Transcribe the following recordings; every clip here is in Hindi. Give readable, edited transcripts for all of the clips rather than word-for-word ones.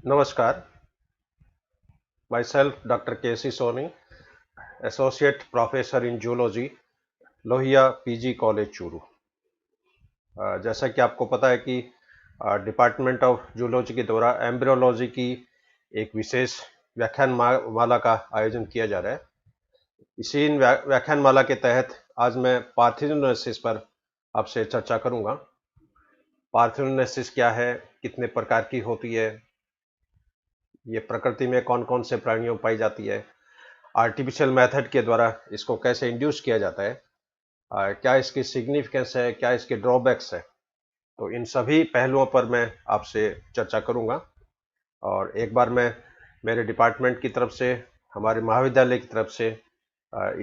नमस्कार। myself Dr. K.C. Soni, Associate Professor in Zoology, Lohia PG college Churu. जैसा कि आपको पता है कि डिपार्टमेंट ऑफ जूलॉजी के द्वारा एम्ब्रियोलॉजी की एक विशेष व्याख्यान माला का आयोजन किया जा रहा है। इसी व्याख्यान माला के तहत आज मैं पार्थेनोजेनेसिस पर आपसे चर्चा करूंगा। पार्थेनोजेनेसिस क्या है, कितने प्रकार की होती है, ये प्रकृति में कौन कौन से प्राणियों में पाई जाती है, आर्टिफिशियल मेथड के द्वारा इसको कैसे इंड्यूस किया जाता है, क्या इसकी सिग्निफिकेंस है, क्या इसके ड्रॉबैक्स है। तो इन सभी पहलुओं पर मैं आपसे चर्चा करूंगा। और एक बार मैं मेरे डिपार्टमेंट की तरफ से, हमारे महाविद्यालय की तरफ से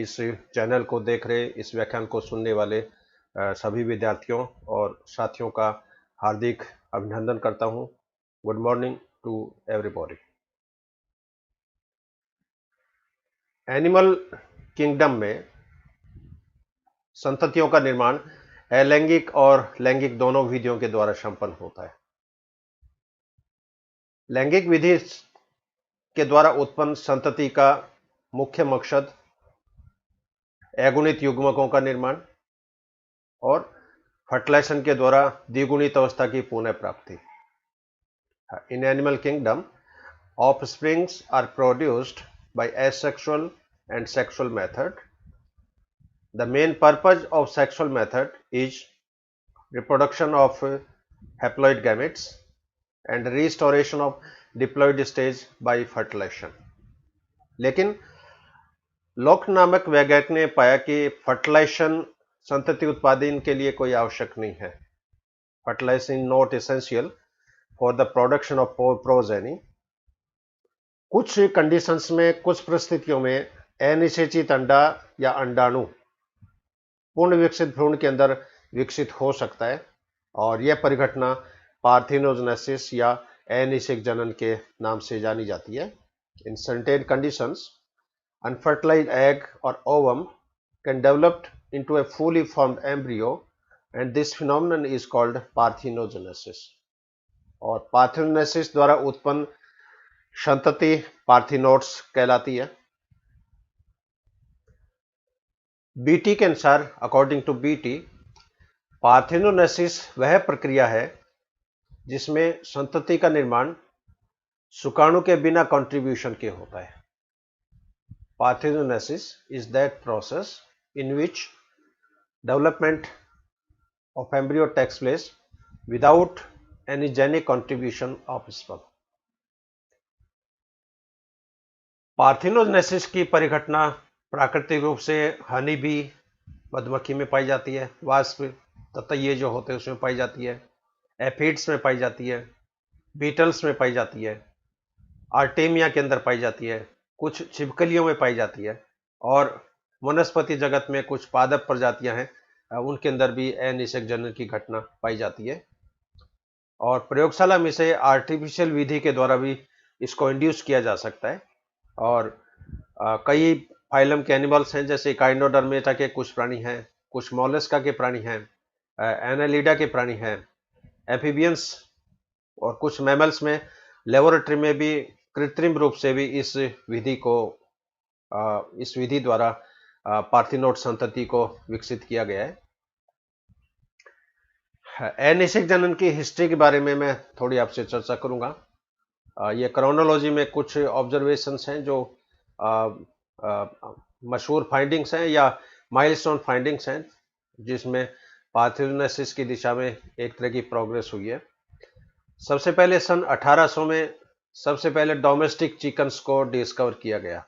इस चैनल को देख रहे, इस व्याख्यान को सुनने वाले सभी विद्यार्थियों और साथियों का हार्दिक अभिनंदन करता हूं। Good morning to everybody. Animal kingdom में संततियों का निर्माण अलैंगिक और लैंगिक दोनों विधियों के द्वारा संपन्न होता है। लैंगिक विधि के द्वारा उत्पन्न संतति का मुख्य मकसद अगुणित युग्मकों का निर्माण और फर्टिलाइजेशन के द्वारा द्विगुणित अवस्था की पुनः प्राप्ति। In animal kingdom, offsprings are produced by asexual and sexual method. The main purpose of sexual method is reproduction of haploid gametes and restoration of diploid stage by fertilization. लेकिन लॉक नामक वैज्ञानिक ने पाया कि फर्टिलाइजेशन संतति उत्पादन के लिए कोई आवश्यक नहीं है। Fertilisation not essential for the production of progeny. कुछ कंडीशंस में, कुछ परिस्थितियों में अनिषेचित अंडा या अंडाणु पूर्ण विकसित भ्रूण के अंदर विकसित हो सकता है और यह परिघटना पार्थेनोजेनेसिस या अनिषेक जनन के नाम से जानी जाती है। In certain conditions, unfertilized egg or ovum can develop into a fully formed embryo and this phenomenon is called parthenogenesis। और पार्थेनोजेनेसिस द्वारा उत्पन्न संतति पार्थिनोट्स कहलाती है। बीटी के अनुसार, अकॉर्डिंग टू बीटी, पार्थेनोजेनेसिस वह प्रक्रिया है जिसमें संतति का निर्माण शुक्राणु के बिना कंट्रीब्यूशन के होता है। Parthenogenesis is that process in which development of embryo takes place without any genic contribution of sperm। Parthenogenesis की परिघटना प्राकृतिक रूप से हनी बी, मधुमक्खी में पाई जाती है, वास्प तथा ये जो होते हैं उसमें पाई जाती है, एफिड्स में पाई जाती है, बीटल्स में पाई जाती है, आर्टेमिया के अंदर पाई जाती है, कुछ छिपकलियों में पाई जाती है और वनस्पति जगत में कुछ पादप प्रजातियां हैं, उनके अंदर भी अनिषेक जनन की घटना पाई जाती है। और प्रयोगशाला में से आर्टिफिशियल विधि के द्वारा भी इसको इंड्यूस किया जा सकता है। और कई फाइलम के एनिमल्स हैं, जैसे काइनोडर्मेटा के कुछ प्राणी हैं, कुछ मोलस्का के प्राणी हैं, एनालिडा के प्राणी हैं, एम्फीबियंस और कुछ मैमल्स में लेबोरेटरी में भी कृत्रिम रूप से भी इस विधि द्वारा पार्थिनोट संतति को विकसित किया गया है। अनिषेक जनन की हिस्ट्री के बारे में मैं थोड़ी आपसे चर्चा करूंगा। ये क्रोनोलॉजी में कुछ ऑब्जर्वेशंस हैं जो मशहूर फाइंडिंग्स हैं या माइलस्टोन फाइंडिंग्स हैं, जिसमें पार्थेनोजेनेसिस की दिशा में एक तरह की प्रोग्रेस हुई है। सबसे पहले सन 1800 में सबसे पहले डोमेस्टिक चिकन्स को डिस्कवर किया गया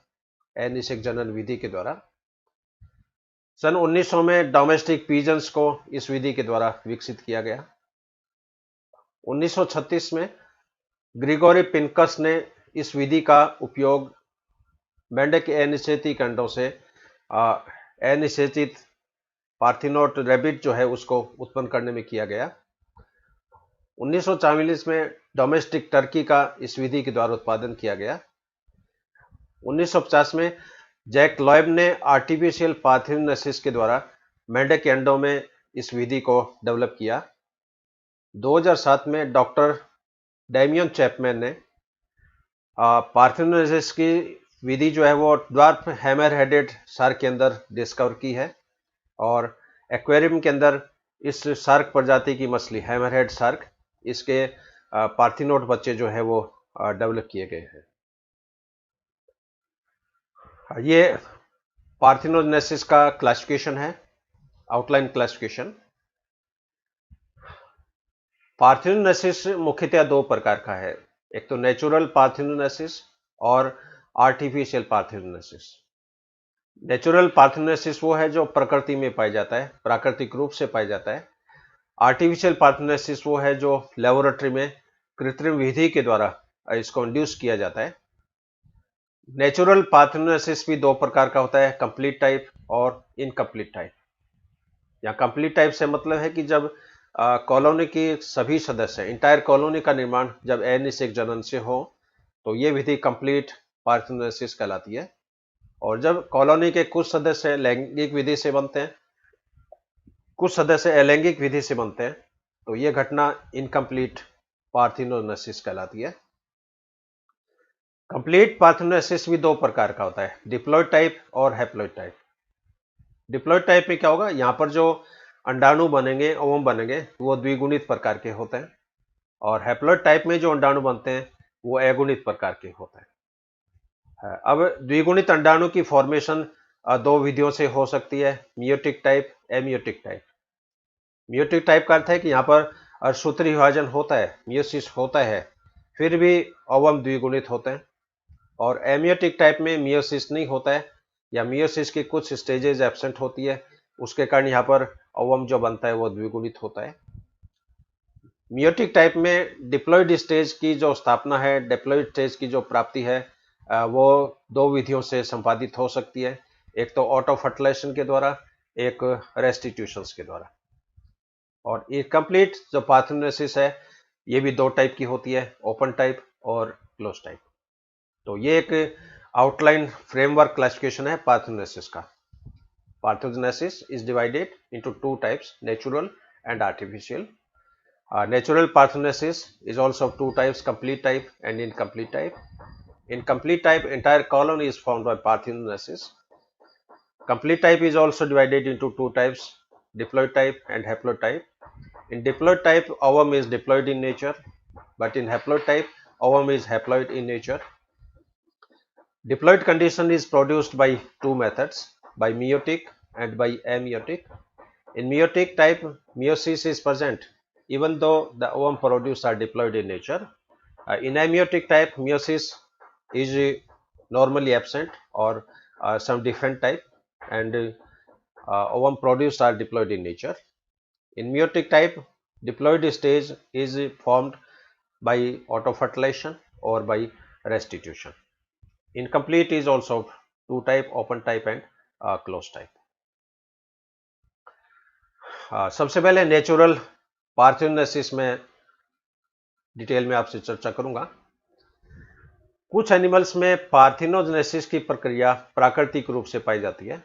अनिषेक जनन विधि के द्वारा। सन 1900 में डोमेस्टिक पीजन्स को इस विधि के द्वारा विकसित किया गया। 1936 में ग्रिगोरी पिनकस ने इस विधि का उपयोग मेंढक के अनिषेचित अंडों से अनिषेचित पार्थिनोट रैबिट जो है उसको उत्पन्न करने में किया गया। 1944 में डोमेस्टिक टर्की का इस विधि के द्वारा उत्पादन किया गया। 1950 में जैक लॉयब ने आर्टिफिशियल पार्थेनोजेनेसिस के द्वारा मेंढक के अंडों में इस विधि को डेवलप किया। 2007 में डॉक्टर डैमियन चैपमैन ने पार्थेनोजेनेसिस की विधि जो है वो ड्वार्फ हैमर हेडेड शार्क के अंदर डिस्कवर की है, और एक्वेरियम के अंदर इस शार्क प्रजाति की मछली हैमरहेड शार्क, इसके पार्थिनोड बच्चे जो है वो डेवलप किए गए हैं। ये पार्थिनोजेनेसिस का क्लासिफिकेशन है, आउटलाइन क्लासिफिकेशन। पार्थिनोजेनेसिस मुख्यतः दो प्रकार का है, एक तो नेचुरल पार्थिनोजेनेसिस और आर्टिफिशियल पार्थिनोजेनेसिस। नेचुरल पार्थिनोजेनेसिस वो है जो प्रकृति में पाया जाता है, प्राकृतिक रूप से पाया जाता है। आर्टिफिशियल पार्थिनोजेनेसिस वो है जो लेबोरेटरी में कृत्रिम विधि के द्वारा इसको इंड्यूस किया जाता है। नेचुरल पार्थिनोजेनेसिस भी दो प्रकार का होता है, कंप्लीट टाइप और इनकम्प्लीट टाइप। या कंप्लीट टाइप से मतलब है कि जब कॉलोनी की सभी सदस्य, इंटायर कॉलोनी का निर्माण जब अनिषेक जनन से हो तो ये विधि कंप्लीट पार्थिनोजेनेसिस कहलाती है। और जब कॉलोनी के कुछ सदस्य लैंगिक विधि से बनते हैं, कुछ सदस्य अलैंगिक विधि से बनते हैं, तो ये घटना इनकम्प्लीट पार्थिनोजेनेसिस कहलाती है। कंप्लीट पार्थिनोजेनेसिस भी दो प्रकार का होता है, डिप्लॉयड टाइप और हैप्लॉयड टाइप। डिप्लॉयड टाइप में क्या होगा, यहां पर जो अंडाणु बनेंगे, ओवम बनेंगे, वो द्विगुणित प्रकार के होते हैं, और हैप्लॉयड टाइप में जो अंडाणु बनते हैं वो अगुणित प्रकार के होते हैं। अब द्विगुणित अंडाणु की फॉर्मेशन दो विधियों से हो सकती है, meiotic type, ameiotic type. Meiotic type का अर्थ है कि यहाँ पर सूत्री विभाजन होता है, मियोसिस होता है, फिर भी ओवम द्विगुणित होते हैं। और एमियोटिक टाइप में मियोसिस नहीं होता है, या मियोसिस की कुछ स्टेजेस एब्सेंट होती है, उसके कारण यहाँ पर ओवम जो बनता है वो द्विगुणित होता है। मियोटिक टाइप में डिप्लॉयड स्टेज की जो स्थापना है, डिप्लॉयड स्टेज की जो प्राप्ति है, वो दो विधियों से संपादित हो सकती है, एक तो ऑटो फर्टिलाइजेशन के द्वारा, एक रेस्टिट्यूशंस के द्वारा। और इनकम्प्लीट जो पार्थिनोजेनेसिस है ये भी दो टाइप की होती है, ओपन टाइप और क्लोज टाइप। तो ये एक आउटलाइन फ्रेमवर्क क्लासिफिकेशन है पार्थिनोजेनेसिस का। Parthenogenesis is divided into two types, natural and artificial. Natural parthenogenesis is also two types, complete type and incomplete type. In complete type, entire colony is formed by parthenogenesis. Complete type is also divided into two types, diploid type and haploid type. In diploid type, ovum is diploid in nature, but in haploid type, ovum is haploid in nature. Diploid condition is produced by two methods, by meiotic and by amniotic. In meiotic type, meiosis is present even though the ovum produced are diploid in nature. In amniotic type, meiosis is normally absent or some different type, and ovum produced are diploid in nature. In meiotic type, diploid stage is formed by autofertilization or by restitution. Incomplete is also two type, open type and closed type. सबसे पहले नेचुरल पार्थिनोजेनेसिस में डिटेल में आपसे चर्चा करूंगा। कुछ एनिमल्स में पार्थिनोजेनेसिस की प्रक्रिया प्राकृतिक रूप से पाई जाती है,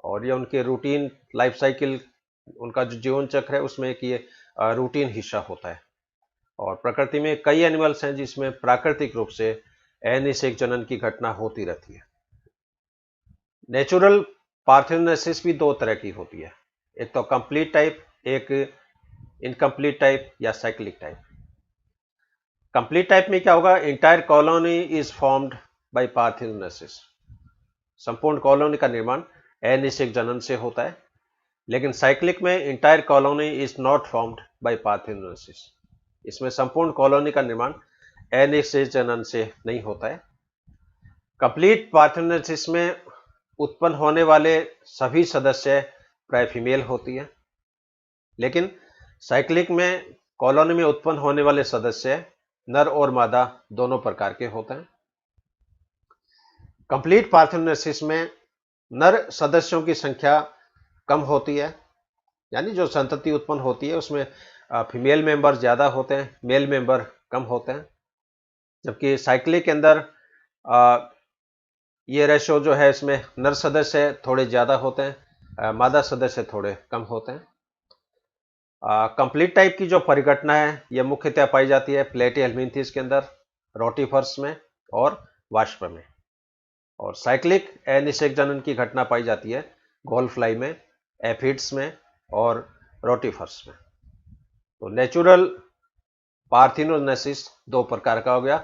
और ये उनके रूटीन लाइफ साइकिल, उनका जो जीवन चक्र है उसमें एक ये रूटीन हिस्सा होता है। और प्रकृति में कई एनिमल्स हैं जिसमें प्राकृतिक रूप से अनिषेक जनन की घटना होती रहती है। नेचुरल पार्थिनोजेनेसिस भी दो तरह की होती है, एक तो कंप्लीट टाइप, एक इनकम्प्लीट टाइप या साइक्लिक टाइप। कंप्लीट टाइप में क्या होगा, entire colony is formed by parthenogenesis, संपूर्ण कॉलोनी का निर्माण अनिषेक जनन से होता है। लेकिन साइक्लिक में entire colony is not formed by parthenogenesis, इसमें संपूर्ण कॉलोनी का निर्माण अनिषेक जनन से नहीं होता है। कंप्लीट पार्थिनोजेनेसिस में उत्पन्न होने वाले सभी सदस्य प्राय फीमेल होती है, लेकिन साइक्लिक में कॉलोनी में उत्पन्न होने वाले सदस्य नर और मादा दोनों प्रकार के होते हैं। कंप्लीट पार्थिनोजेनेसिस में नर सदस्यों की संख्या कम होती है, यानी जो संतति उत्पन्न होती है उसमें फीमेल मेंबर ज्यादा होते हैं, मेल मेंबर कम होते हैं। जबकि साइक्लिक के अंदर ये रेशो जो है, इसमें नर सदस्य थोड़े ज्यादा होते हैं, मादा सदस्य थोड़े कम होते हैं। कंप्लीट टाइप की जो परिघटना है यह मुख्यतः पाई जाती है प्लेटी हेलमिंथेस के अंदर, रोटिफर्स में और वाष्प में। और साइक्लिक अनिषेक जनन की घटना पाई जाती है गोल्फ फ्लाई में, एफिड्स में और रोटिफर्स में। तो नेचुरल पार्थिनोजेनेसिस दो प्रकार का हो गया,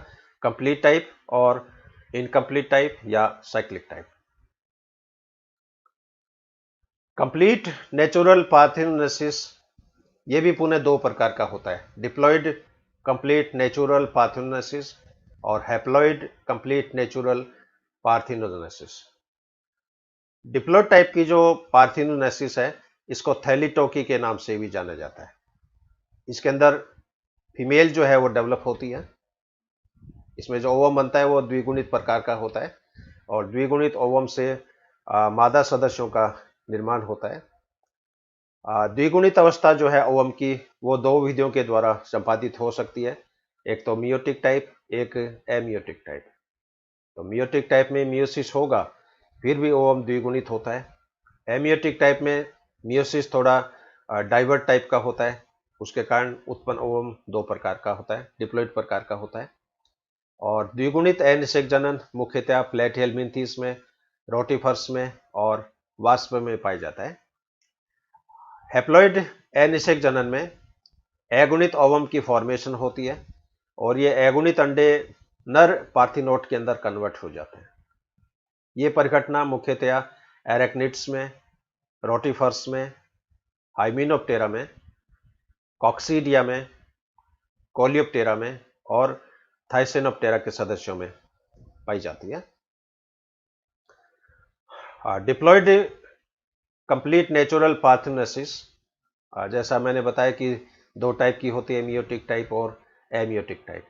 कंप्लीट टाइप और इनकम्प्लीट टाइप या cyclic type. Complete natural parthenogenesis ये भी पुनः दो प्रकार का होता है, डिप्लॉयड कंप्लीट नेचुरल पार्थिनोजेनेसिस और haploid complete natural parthenogenesis. Diploid type की जो पार्थिनोजेनेसिस है इसको थैलीटोकी के नाम से भी जाना जाता है। इसके अंदर फीमेल जो है वो डेवलप होती है। इसमें जो ओवम बनता है वो द्विगुणित प्रकार का होता है और द्विगुणित ओवम से मादा सदस्यों का निर्माण होता है। द्विगुणित अवस्था जो है ओवम की वो दो विधियों के द्वारा संपादित हो सकती है, एक तो मियोटिक टाइप, एक एमियोटिक टाइप। तो मियोटिक टाइप में मियोसिस होगा फिर भी ओवम द्विगुणित होता है। एमियोटिक टाइप में मियोसिस थोड़ा डाइवर्ट टाइप का होता है, उसके कारण उत्पन्न ओवम दो प्रकार का होता है, डिप्लॉइड प्रकार का होता है। और द्विगुणित अनिषेक जनन मुख्यतः प्लेटिहेल्मिन्थेस में, रोटिफर्स में और वास्प में पाया जाता है। हैप्लॉइड अनिषेक जनन में अगुणित ओवम की फॉर्मेशन होती है और ये अगुणित अंडे नर पार्थिनोट के अंदर कन्वर्ट हो जाते हैं। ये परिघटना मुख्यतया एरेक्निड्स में, रोटिफर्स में, हाइमेनोप्टेरा में, कॉक्सीडिया में, कोलियोप्टेरा में और थाइसेनोप्टेरा के सदस्यों में पाई जाती है। डिप्लॉयड कंप्लीट नेचुरल पार्थिनोजेनेसिस जैसा मैंने बताया कि दो टाइप की होती है, मियोटिक टाइप और एमियोटिक टाइप।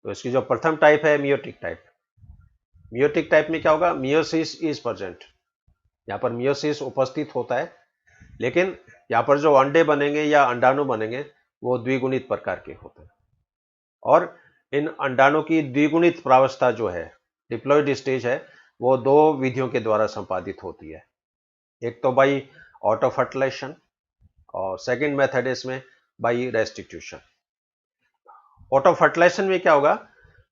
तो इसकी जो प्रथम टाइप है मियोटिक टाइप, मियोटिक टाइप में क्या होगा, मियोसिस इज प्रेजेंट, यहाँ पर मियोसिस उपस्थित होता है, लेकिन यहाँ पर जो अंडे बनेंगे या अंडाणु बनेंगे वो द्विगुणित प्रकार के होते हैं और इन अंडाणु की द्विगुणित प्रावस्था जो है, डिप्लॉयड स्टेज है, वो दो विधियों के द्वारा संपादित होती है, एक तो बाई ऑटो फर्टिलाइजेशन और सेकेंड मेथड इसमें बाई रेस्टिट्यूशन। ऑटो फर्टिलाइजेशन में क्या होगा,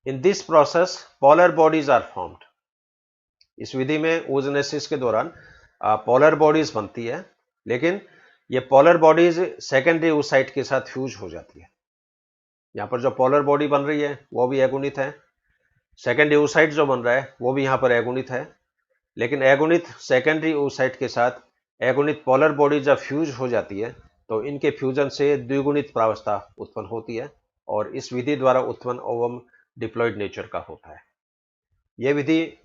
in this process polar bodies are formed. इस विधि में oogenesis के दौरान पोलर बॉडीज बनती है, लेकिन ये पोलर बॉडीज सेकेंडरी oocyte के साथ फ्यूज हो जाती है। यहाँ पर जो पोलर बॉडी बन रही है वो भी अगुणित है, सेकेंडरी oocyte जो बन रहा है वो भी यहाँ पर अगुणित है, लेकिन अगुणित सेकेंडरी oocyte के साथ अगुणित पोलर बॉडी जब फ्यूज हो जाती है तो इनके फ्यूजन से द्विगुणित प्रावस्था उत्पन्न होती है और इस विधि द्वारा उत्पन्न ओवम डिप्लॉयड नेचर का होता है। यह विधि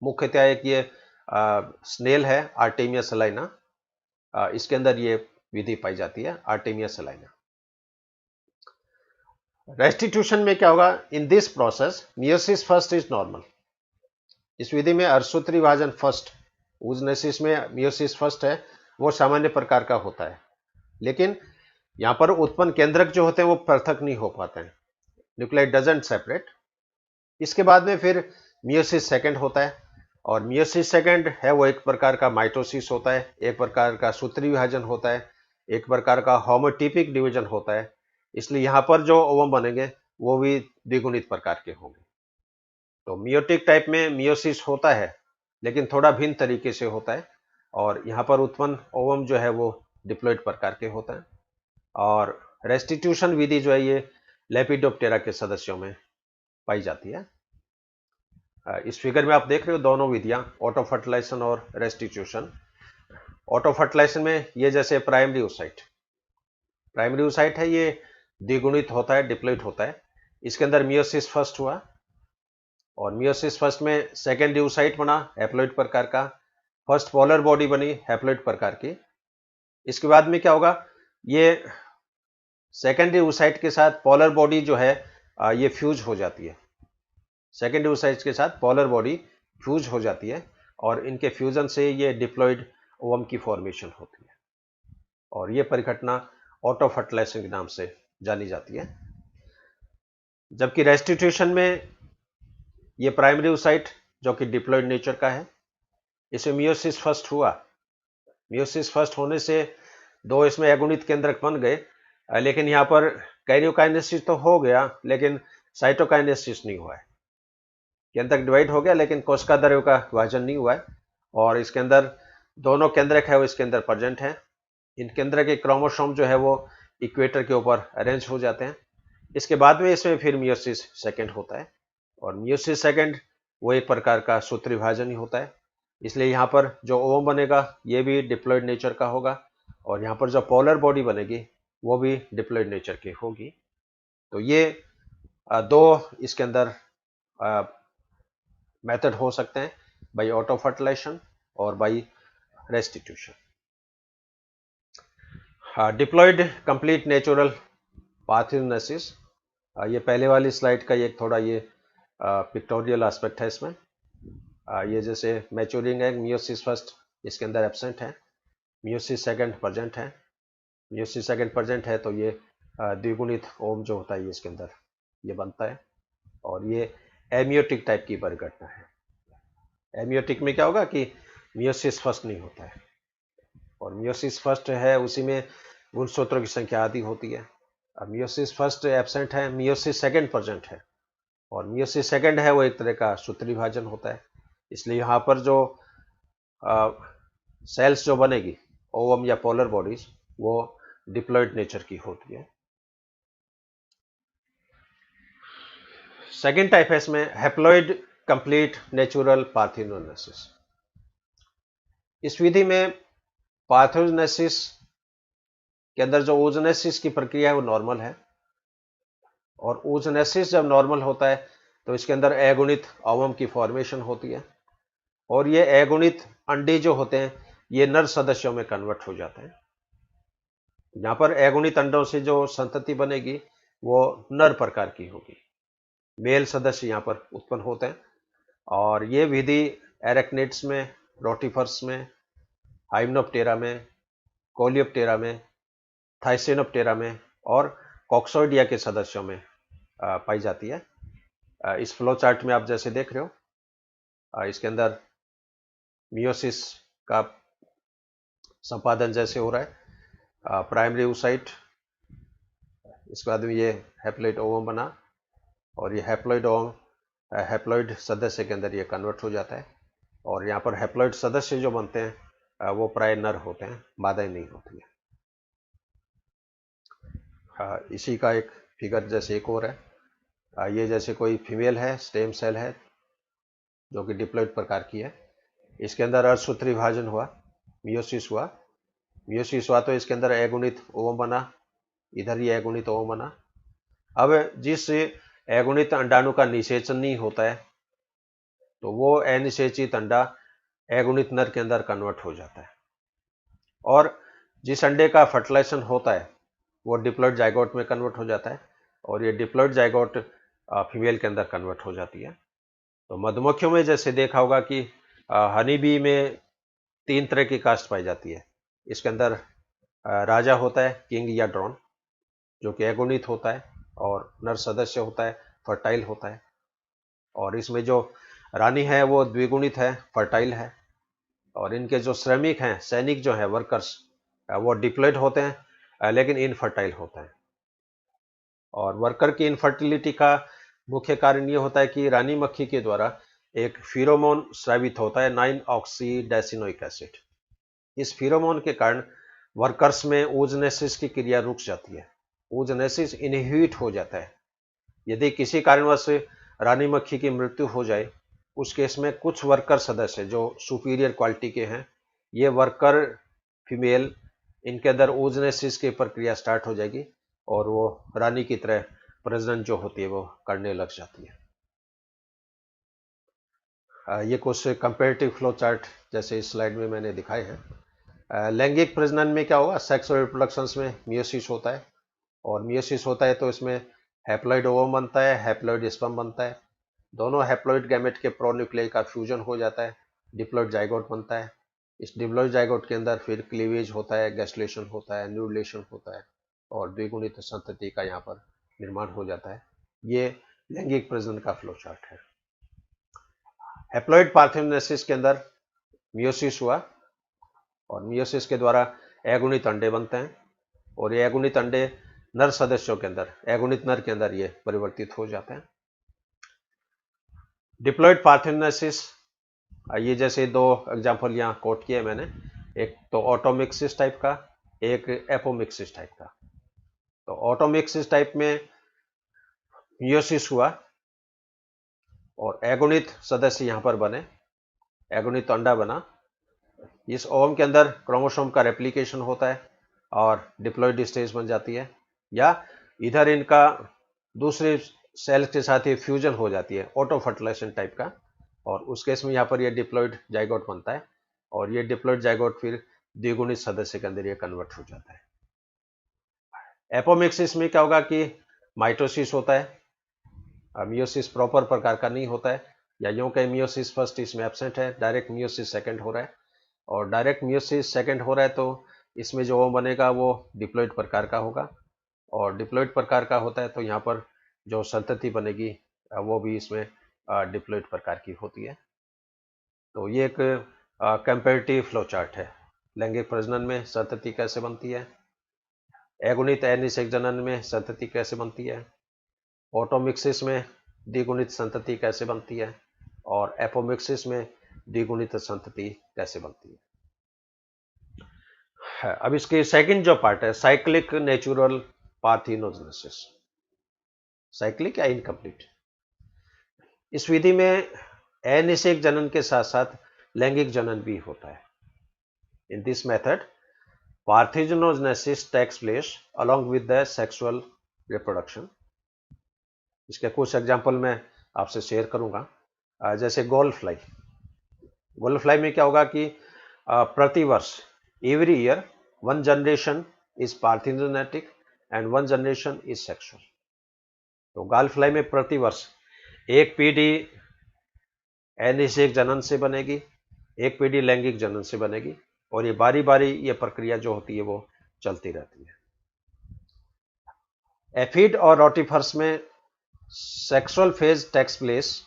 मुख्यतः एक ये स्नेल है, आर्टेमिया सलाइना, इसके अंदर ये विधि पाई जाती है, आर्टेमिया सलाइना। रेस्टिट्यूशन में क्या होगा, in this process meiosis first is normal. इस विधि में अर्धसूत्री विभाजन फर्स्ट, oogenesis में मियोसिस फर्स्ट है, वो सामान्य प्रकार का होता है, लेकिन यहाँ पर उत्पन्न केंद्रक जो होते हैं वो पृथक नहीं हो पाते हैं, न्यूक्लियाई डजंट सेपरेट। इसके बाद में फिर मियोसिस सेकंड होता है और मियोसिस सेकंड है वो एक प्रकार का माइटोसिस होता है, एक प्रकार का सूत्री विभाजन होता है, एक प्रकार का होमोटिपिक डिवीजन होता है, इसलिए यहाँ पर जो ओवम बनेंगे वो भी द्विगुणित प्रकार के होंगे। तो मियोटिक टाइप में मियोसिस होता है लेकिन थोड़ा भिन्न तरीके से होता है और यहाँ पर उत्पन्न ओवम जो है वो डिप्लॉयड प्रकार के होता है। और रेस्टिट्यूशन विधि जो है ये लेपिडोप्टेरा के सदस्यों में पाई जाती है। इस फिगर में आप देख रहे हो दोनों विधियां, ऑटो फर्टिलाइजेशन और रेस्टिट्यूशन। ऑटो फर्टिलाइजेशन में ये जैसे प्राइमरी oocyte, प्राइमरी oocyte है, ये द्विगुणित होता है, डिप्लॉयड होता है, इसके अंदर मियोसिस फर्स्ट हुआ और मियोसिस फर्स्ट में सेकेंडरी oocyte बना हैप्लॉइड प्रकार का, फर्स्ट पोलर बॉडी बनी हैप्लॉइड प्रकार की। इसके बाद में क्या होगा, ये सेकेंडरी oocyte के साथ पोलर बॉडी जो है ये फ्यूज हो जाती है, सेकेंडरी oocyte के साथ पोलर बॉडी फ्यूज हो जाती है और इनके फ्यूजन से ये डिप्लॉयड ओवम की फॉर्मेशन होती है और ये परिघटना ऑटो फर्टिलाइजेशन के नाम से जानी जाती है। जबकि रेस्टिट्यूशन में ये प्राइमरी oocyte जो कि डिप्लॉयड नेचर का है, इसे मियोसिस फर्स्ट हुआ, मियोसिस फर्स्ट होने से दो इसमें अगुणित केंद्रक बन गए, लेकिन यहाँ पर कैरियोकाइनेसिस तो हो गया लेकिन साइटोकाइनेसिस नहीं हुआ है। केंद्रक डिवाइड हो गया लेकिन कोशिका द्रव्य का विभाजन नहीं हुआ है, और इसके अंदर दोनों केंद्रक है वो इसके अंदर प्रेजेंट है। इन केंद्रक के क्रोमोसोम जो है वो इक्वेटर के ऊपर अरेंज हो जाते हैं। इसके बाद में इसमें फिर मियोसिस सेकंड होता है, और मियोसिस सेकंड वो एक प्रकार का सूत्री विभाजन ही होता है। इसलिए यहाँ पर जो ओवम बनेगा ये भी डिप्लॉयड नेचर का होगा, और यहाँ पर जो पोलर बॉडी बनेगी वो भी डिप्लॉयड नेचर की होगी। तो ये दो इसके अंदर मेथड हो सकते हैं, बाई ऑटो फर्टिलाइजेशन और by restitution. Diploid complete natural parthenogenesis, ये पहले वाली स्लाइड का एक थोड़ा ये पिक्टोरियल एस्पेक्ट है इसमें। ये जैसे मैच्योरिंग है, मियोसिस फर्स्ट इसके अंदर एब्सेंट है, मियोसिस सेकंड प्रेजेंट है। मियोसिस सेकंड प्रेजेंट है तो ये द्विगुणित ओम जो होता है ये इसके अंदर ये बनता है, और ये एमियोटिक टाइप की परिघटना है। एमियोटिक में क्या होगा कि मियोसिस फर्स्ट नहीं होता है, और मियोसिस फर्स्ट है उसी में गुणसूत्रों की संख्या आदि होती है। अब मियोसिस फर्स्ट एब्सेंट है, मियोसिस सेकंड प्रेजेंट है, और मियोसिस सेकंड है वो एक तरह का सूत्री विभाजन होता है। इसलिए यहाँ पर जो सेल्स जो बनेगी ओवम या पोलर बॉडीज वो डिप्लॉयड नेचर की होती है। सेकंड टाइप है इसमें हैप्लॉयड कंप्लीट नेचुरल पार्थेनोजेनेसिस। इस विधि में पार्थेनोजेनेसिस के अंदर जो oogenesis की प्रक्रिया है वो नॉर्मल है, और oogenesis जब नॉर्मल होता है तो इसके अंदर अगुणित ओवम की फॉर्मेशन होती है, और ये अगुणित अंडे जो होते हैं ये नर सदस्यों में कन्वर्ट हो जाते हैं। यहाँ पर अगुणित अंडों से जो संतति बनेगी वो नर प्रकार की होगी, मेल सदस्य यहाँ पर उत्पन्न होते हैं। और ये विधि एरेक्निड्स में, रोटिफर्स में, हाइमेनोप्टेरा में, कोलियोप्टेरा में, थाइसेनोप्टेरा में और कॉक्सोइडिया के सदस्यों में पाई जाती है। इस फ्लो चार्ट में आप जैसे देख रहे हो, इसके अंदर मियोसिस का संपादन जैसे हो रहा है, प्राइमरी oocyte, इसके बाद में ये हैप्लॉइड ओवम बना, और ये हैप्लॉइड ओवम हैप्लॉइड सदस्य के अंदर ये कन्वर्ट हो जाता है, और यहाँ पर हैप्लॉइड सदस्य जो बनते हैं वो प्राय नर होते हैं, मादाएं नहीं होती है। इसी का एक फिगर जैसे एक और है, ये जैसे कोई फीमेल है, स्टेम सेल है जो कि डिप्लॉयड प्रकार की है। इसके अंदर अर्धसूत्री विभाजन हुआ, मियोसिस हुआ। मियोसिस हुआ तो इसके अंदर अगुणित ओवम बना, इधर ये अगुणित ओवम बना। अब जिस अगुणित अंडाणु का निषेचन नहीं होता है तो वो अनिषेचित अंडा अगुणित नर के अंदर कन्वर्ट हो जाता है, और जिस अंडे का फर्टिलाइजेशन होता है वो डिप्लॉयड जाइगोट में कन्वर्ट हो जाता है, और ये डिप्लॉयड जाइगोट फीमेल के अंदर कन्वर्ट हो जाती है। तो मधुमक्खियों में जैसे देखा होगा कि हनी बी में 3 तरह की कास्ट पाई जाती है। इसके अंदर राजा होता है, किंग या ड्रोन, जो कि अगुणित होता है, और नर सदस्य होता है, फर्टाइल होता है। और इसमें जो रानी है वो द्विगुणित है, फर्टाइल है। और इनके जो श्रमिक हैं, सैनिक जो है, वर्कर्स, वो डिप्लॉयड होते हैं लेकिन इनफर्टाइल होते हैं। और वर्कर की इनफर्टिलिटी का मुख्य कारण ये होता है कि रानी मक्खी के द्वारा एक फिरोमोन स्रावित होता है, 9-ऑक्सीडेसिनोइक एसिड। इस फिरोमोन के कारण वर्कर्स में oogenesis की क्रिया रुक जाती है, oogenesis इनहिबिट हो जाता है। यदि किसी कारणवश रानी मक्खी की मृत्यु हो जाए उस केस में कुछ वर्कर सदस्य जो सुपीरियर क्वालिटी के हैं, ये वर्कर फीमेल, इनके अंदर oogenesis की प्रक्रिया स्टार्ट हो जाएगी, और वो रानी की तरह प्रजनन जो होती है वो करने लग जाती है। ये कुछ कंपेरेटिव फ्लो चार्ट जैसे इस स्लाइड में मैंने दिखाए हैं। लैंगिक प्रजनन में क्या होगा, सेक्सुअल रिप्रोडक्शंस में मियोसिस होता है, और मियोसिस होता है तो इसमें हैप्लॉइड ओवम बनता है, हैप्लॉइड स्पर्म बनता है। दोनों हैप्लॉइड गैमेट के प्रोन्यूक्लियाई का फ्यूजन हो जाता है, डिप्लॉइड जाइगोट बनता है। इस डिप्लॉइड जाइगोट के अंदर फिर क्लीवेज होता है, गैस्ट्रेशन होता है, न्यूडलेशन होता है, और द्विगुणित संतति का यहाँ पर निर्माण हो जाता है। ये लैंगिक प्रजनन का फ्लो चार्ट है। हैप्लॉइड पार्थेनोजेनेसिस के अंदर मियोसिस हुआ, और मियोसिस के द्वारा अगुणित अंडे बनते हैं, और ये अगुणित अंडे नर सदस्यों के अंदर, अगुणित नर के अंदर ये परिवर्तित हो जाते हैं। डिप्लॉयड पार्थेनोजेनेसिस, ये जैसे दो एग्जांपल यहाँ कोट किए मैंने, एक तो ऑटोमिक्सिस टाइप का, एक एपोमिक्सिस टाइप का। तो ऑटोमिक्सिस टाइप में मियोसिस हुआ और एगोनित सदस्य यहाँ पर बने, एगोनित अंडा बना। इस ओवम के अंदर क्रोमोसोम का रेप्लिकेशन होता है और डिप्लॉयड स्टेज बन जाती है, या इधर इनका दूसरे सेल्स के साथ ये फ्यूजन हो जाती है, ऑटो फर्टिलाइजेशन टाइप का, और उस केस में यहाँ पर ये डिप्लॉयड जाइगोट बनता है और ये डिप्लॉयड जाइगोट फिर द्विगुणित सदस्य के अंदर ये कन्वर्ट हो जाता है। एपोमिक्सिस में क्या होगा कि माइटोसिस होता है, मियोसिस प्रॉपर प्रकार का नहीं होता है, या यूं कहीं मियोसिस फर्स्ट इसमें एब्सेंट है, डायरेक्ट मियोसिस सेकंड हो रहा है, और डायरेक्ट मियोसिस सेकंड हो रहा है तो इसमें जो ओवम बनेगा वो डिप्लॉयड प्रकार का होगा, और डिप्लॉयड प्रकार का होता है तो यहाँ पर जो संतति बनेगी वो भी इसमें डिप्लॉयड प्रकार की होती है। तो ये एक कंपैरेटिव फ्लो चार्ट है। लैंगिक प्रजनन में संतति कैसे बनती है, एगुणित अनिषेक जनन में संतति कैसे बनती है, ऑटोमिक्सिस में द्विगुणित संतति कैसे बनती है, और एपोमिक्सिस में द्विगुणित संतति कैसे बनती है। अब इसकी सेकंड जो पार्ट है, साइक्लिक नेचुरल पार्थिनोजेनेसिस, साइक्लिक या इनकम्प्लीट। इस विधि में अनिषेक जनन के साथ साथ लैंगिक जनन भी होता है। In this method parthenogenesis takes place along with the sexual reproduction. इसके कुछ एग्जांपल मैं आपसे शेयर करूंगा। जैसे गोल्ड फ्लाई, गोल्ड फ्लाई में क्या होगा कि प्रतिवर्ष every year one generation is parthenogenetic and one generation is sexual. तो गोल्ड फ्लाई में प्रतिवर्ष एक पीढ़ी अनिषेक जनन से बनेगी, एक पीढ़ी लैंगिक जनन से बनेगी, और ये बारी बारी ये प्रक्रिया जो होती है वो चलती रहती है। एफिड और रोटिफर्स में sexual phase takes place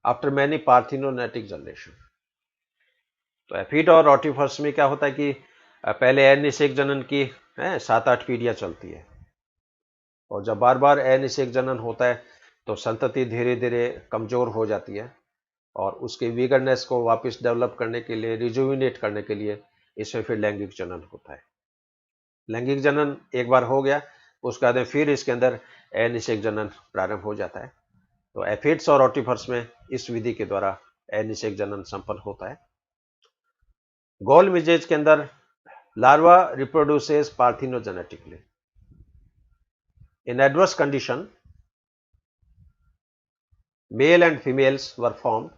after many parthenogenetic generation. तो एफिड और रोटिफर्स में क्या होता है कि पहले अनिषेक जनन की 7-8 पीढ़ियां चलती है, और जब बार बार अनिषेक जनन होता है तो संतति धीरे धीरे कमजोर हो जाती है, और उसके विगरनेस को वापस डेवलप करने के लिए, रिजुविनेट करने के लिए इसमें फिर लैंगिक जनन होता है। लैंगिक जनन एक बार हो गया, उसके बाद फिर इसके अंदर अनिषेक जनन प्रारंभ हो जाता है। तो एफिड्स और रोटिफर्स में इस विधि के द्वारा अनिषेक जनन संपन्न होता है। गोल मिजेज के अंदर larva reproduces parthenogenetically. In adverse condition male and females were formed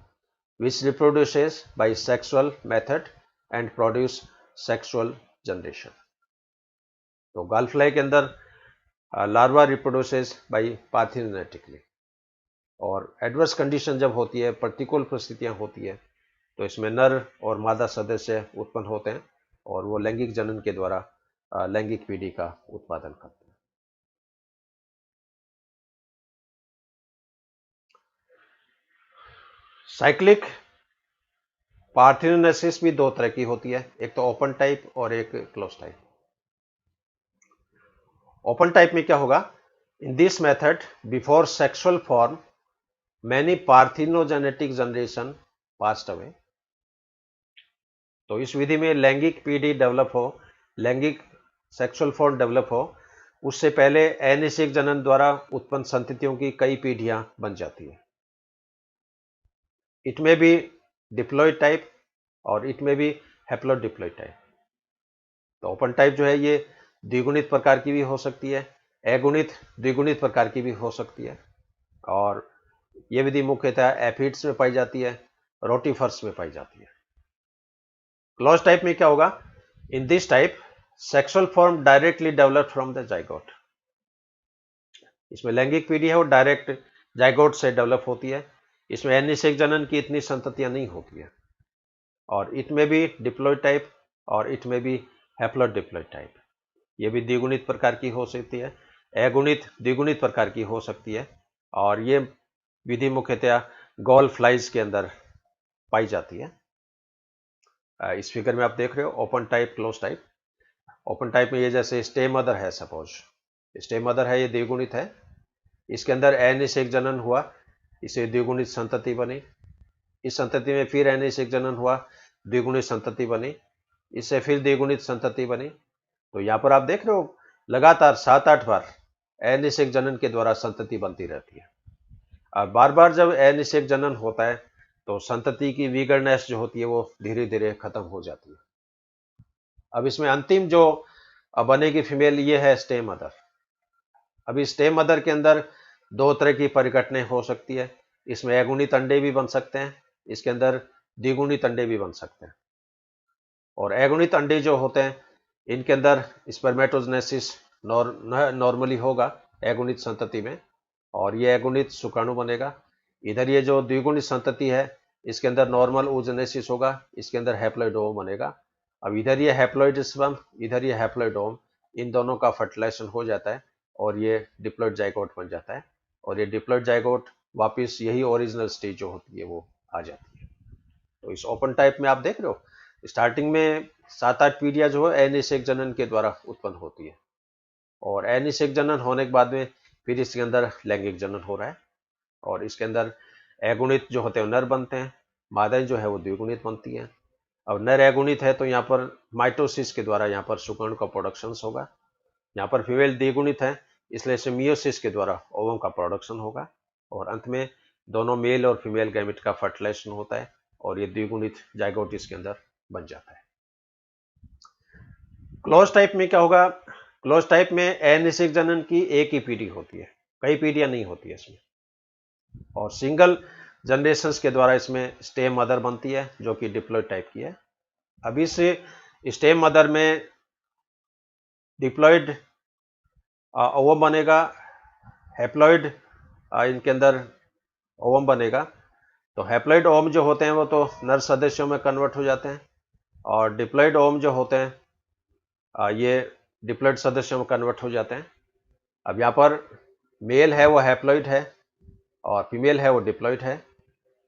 which reproduces by sexual method and produce sexual generation. तो गॉल फ्लाई के अंदर लार्वा रिप्रोड्यूसेस बाय पार्थिनोजेनेटिकली, और एडवर्स कंडीशन जब होती है, प्रतिकूल परिस्थितियां होती है, तो इसमें नर और मादा सदस्य उत्पन्न होते हैं और वो लैंगिक जनन के द्वारा लैंगिक पीढ़ी का उत्पादन करते हैं। साइक्लिक पार्थिनोजेनेसिस भी दो तरह की होती है, एक तो ओपन टाइप और एक क्लोज टाइप। ओपन टाइप में क्या होगा, in this method before sexual form many parthenogenetic generation past away. तो इस विधि में लैंगिक पीढ़ी डेवलप हो, लैंगिक सेक्सुअल फॉर्म डेवलप हो, उससे पहले अनिषेक जनन द्वारा उत्पन्न संततियों की कई पीढ़ियां बन जाती है। इट में बी डिप्लॉयड टाइप और इट में बी हैप्लोडिप्लॉयड टाइप। तो ओपन टाइप जो है ये द्विगुणित प्रकार की भी हो सकती है, अगुणित द्विगुणित प्रकार की भी हो सकती है, और ये विधि मुख्यतः एफिड्स में पाई जाती है, रोटिफर्स में पाई जाती है। क्लोज टाइप में क्या होगा, in this type sexual form directly develop from the zygote. इसमें लैंगिक पीढ़ी है वो डायरेक्ट जाइगोट से डेवलप होती है, इसमें अनिषेक जनन की इतनी संततियां नहीं होती है, और इट में भी डिप्लॉयड टाइप और इट में भी हैप्लोडिप्लॉयड टाइप। ये भी द्विगुणित प्रकार की हो सकती है, अगुणित द्विगुणित प्रकार की हो सकती है, और ये विधि मुख्यतः गॉल फ्लाइज के अंदर पाई जाती है। इस फिगर में आप देख रहे हो open type, close type. Open type में ये जैसे स्टे मदर है, सपोज स्टे मदर है, ये द्विगुणित है, इसके अंदर अनिषेक जनन हुआ, इसे द्विगुणित संतति बनी। इस संतति में फिर अनिषेक जनन हुआ, द्विगुणित संतति बनी। इससे फिर द्विगुणित संतति बनी। तो यहाँ पर आप देख रहे हो लगातार 7-8 बार अनिषेक जनन के द्वारा संतति बनती रहती है। और बार बार जब अनिषेक जनन होता है तो संतति की विगरनेस जो होती है वो धीरे धीरे खत्म हो जाती है। अब इसमें अंतिम जो बनेगी फीमेल ये है स्टेम मदर। अभी स्टेम मदर के अंदर दो तरह की परिघटनाएं हो सकती है। इसमें अगुणित अंडे भी बन सकते हैं, इसके अंदर द्विगुणित अंडे भी बन सकते हैं। और अगुणित अंडे जो होते हैं इनके अंदर स्पर्मेटोजेनेसिस नॉर्मली होगा अगुणित संतति में, और ये अगुणित शुक्राणु बनेगा। इधर ये जो द्विगुणित संतति है इसके अंदर नॉर्मल ओजेनेसिस होगा, इसके अंदर हैप्लॉइड ओवम बनेगा। अब इधर ये हैप्लॉइड स्पर्म, इधर ये हैप्लॉइड ओवम, इन दोनों का फर्टिलाइजेशन हो जाता है और ये डिप्लॉइड जाइगोट बन जाता है। और ये डिप्लॉइड जाइगोट वापस यही ओरिजिनल स्टेज जो होती है वो आ जाती है। तो इस ओपन टाइप में आप देख रहे हो स्टार्टिंग में 7-8 पीढ़ियां जो है अनिषेक जनन के द्वारा उत्पन्न होती है, और अनिषेक जनन होने के बाद में फिर इसके अंदर लैंगिक जनन हो रहा है। और इसके अंदर अगुणित जो होते हैं नर बनते हैं, मादाएं जो है वो द्विगुणित बनती हैं। अब नर अगुणित है तो यहाँ पर माइटोसिस के द्वारा यहाँ पर शुक्राणु का प्रोडक्शन होगा। यहाँ पर फीमेल द्विगुणित है इसलिए से मियोसिस के द्वारा ओवम का प्रोडक्शन होगा, और अंत में दोनों मेल और फीमेल गैमेट का फर्टिलाइजेशन होता है और ये द्विगुणित जाइगोट इसके अंदर बन जाता है। क्लोज टाइप में क्या होगा? क्लोज टाइप में अनिषेक जनन की एक ही पीढ़ी होती है, कई पीढ़ियां नहीं होती है इसमें, और सिंगल जनरेशंस के द्वारा इसमें स्टेम मदर बनती है जो कि डिप्लॉइड टाइप की है। अभी से स्टेम मदर में डिप्लॉइड ओवम बनेगा, हैप्लॉइड इनके अंदर ओवम बनेगा। तो हैप्लॉइड ओवम जो होते हैं वो तो नर सदस्यों में कन्वर्ट हो जाते हैं, और डिप्लॉइड ओवम जो होते हैं ये डिप्लॉइड सदस्यों में कन्वर्ट हो जाते हैं। अब यहाँ पर मेल है वो हैप्लॉइड है और फीमेल है वो डिप्लॉइड है।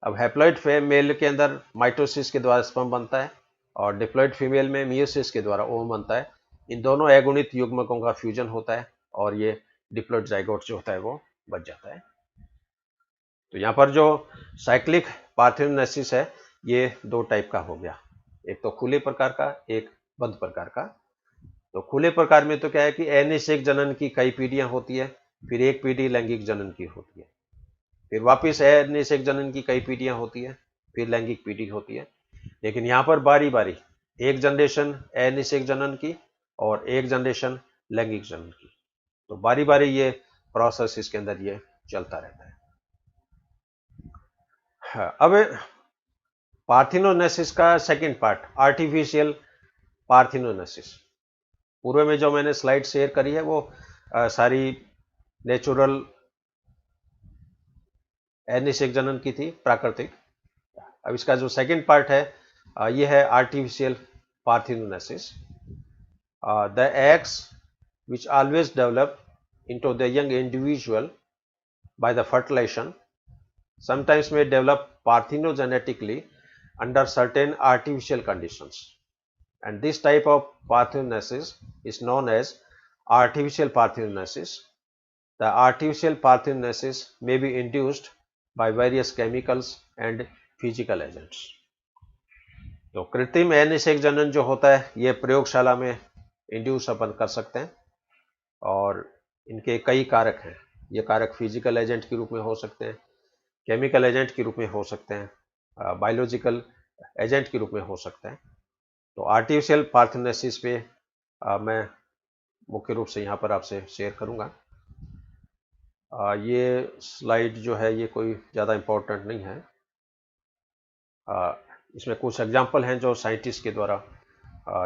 अब हैप्लॉइड मेल के अंदर माइटोसिस के द्वारा स्पर्म बनता है और डिप्लॉइड फीमेल में मियोसिस के द्वारा ओवम बनता है। इन दोनों अगुणित युग्मकों का फ्यूजन होता है और ये डिप्लॉइड जाइगोट जो होता है वो बच जाता है। तो यहाँ पर जो साइक्लिक पार्थेनोजेनेसिस है ये दो टाइप का हो गया, एक तो खुले प्रकार का, एक बंद प्रकार का। तो खुले प्रकार में तो क्या है कि अनिषेक जनन की कई पीढ़ियां होती है, फिर एक पीढ़ी लैंगिक जनन की होती है, फिर वापिस अनिषेक जनन की कई पीढ़ियां होती है, फिर लैंगिक पीढ़ी होती है। लेकिन यहाँ पर बारी बारी एक जनरेशन अनिषेक जनन की और एक जनरेशन लैंगिक जनन की, तो बारी बारी ये प्रोसेस इसके अंदर ये चलता रहता है। हाँ, अब पार्थिनोजेनेसिस का सेकंड पार्ट, आर्टिफिशियल पार्थिनोजेनेसिस। पूर्व में जो मैंने स्लाइड शेयर करी है वो सारी नेचुरल अनिषेक जनन की थी, प्राकृतिक। अब इसका जो सेकंड पार्ट है ये है artificial parthenogenesis. The eggs which always develop into the young individual by the fertilization sometimes may develop parthenogenetically under certain artificial conditions, and this type of parthenogenesis is known as artificial parthenogenesis. The artificial parthenogenesis may be induced by various chemicals and physical agents. तो कृत्रिम अनिषेक जनन जो होता है ये प्रयोगशाला में इंड्यूस अपन कर सकते हैं, और इनके कई कारक हैं। ये कारक फिजिकल एजेंट के रूप में हो सकते हैं, केमिकल एजेंट के रूप में हो सकते हैं, बायोलॉजिकल एजेंट के रूप में हो सकते हैं। तो आर्टिफिशियल पार्थेनोजेनेसिस पे मैं मुख्य रूप से यहाँ पर आपसे शेयर करूँगा। ये स्लाइड जो है ये कोई ज़्यादा इम्पोर्टेंट नहीं है। इसमें कुछ एग्जाम्पल हैं जो साइंटिस्ट के द्वारा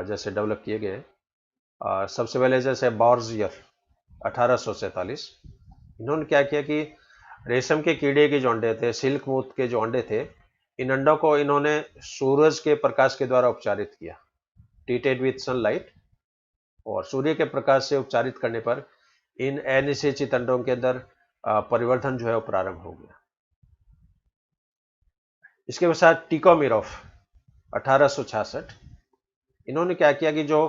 जैसे डेवलप किए गए। सबसे पहले जैसे बॉर्जियर 1847, इन्होंने क्या किया कि रेशम के कीड़े के जो अंडे थे, सिल्क मूथ के जो अंडे थे, इन अंडों को इन्होंने सूरज के प्रकाश के द्वारा उपचारित किया, ट्रीटेड विथ सनलाइट, और सूर्य के प्रकाश से उपचारित करने पर इन अनिषेचित अंडों के अंदर परिवर्तन जो है वो प्रारंभ हो गया। इसके पश्चात टिकोमिरोव 1866, इन्होंने क्या किया कि जो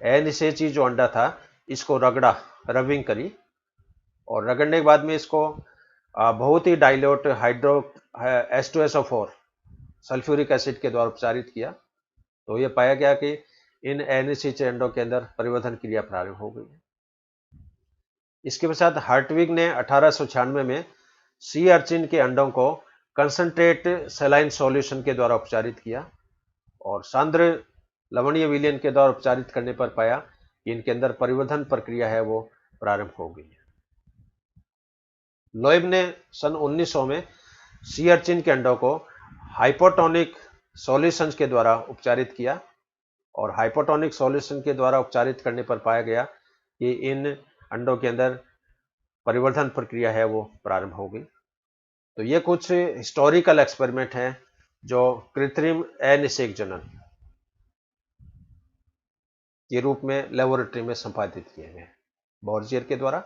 अनिषेची जो अंडा था इसको रगड़ा, रबिंग करी, और रगड़ने के बाद में इसको बहुत ही dilute hydro H2SO4 sulphuric acid के द्वारा उपचारित किया, तो ये पाया गया कि इन NACH अंडों के अंदर परिवर्धन क्रिया प्रारंभ हो गई है। इसके पश्चात हार्टविग ने 1896 में सी अर्चिन के अंडों को कंसंट्रेट सेलाइन सॉल्यूशन के द्वारा उपचारित किया और सांद्र लवणीय विलयन के द्वारा उपचारित करने पर पाया कि इनके अंदर परिवर्धन प्रक्रिया है वो प्रारंभ हो गई है। लोएब ने सन 1900 में सी अर्चिन के अंडों को हाइपोटोनिक सॉल्यूशन के द्वारा उपचारित किया और हाइपोटोनिक सॉल्यूशन के द्वारा उपचारित करने पर पाया गया कि इन अंडों के अंदर परिवर्धन प्रक्रिया है वो प्रारंभ हो गई। तो ये कुछ हिस्टोरिकल एक्सपेरिमेंट हैं जो कृत्रिम अनिषेक जनन के रूप में लेबोरेटरी में संपादित किए गए, बोर्जियर के द्वारा,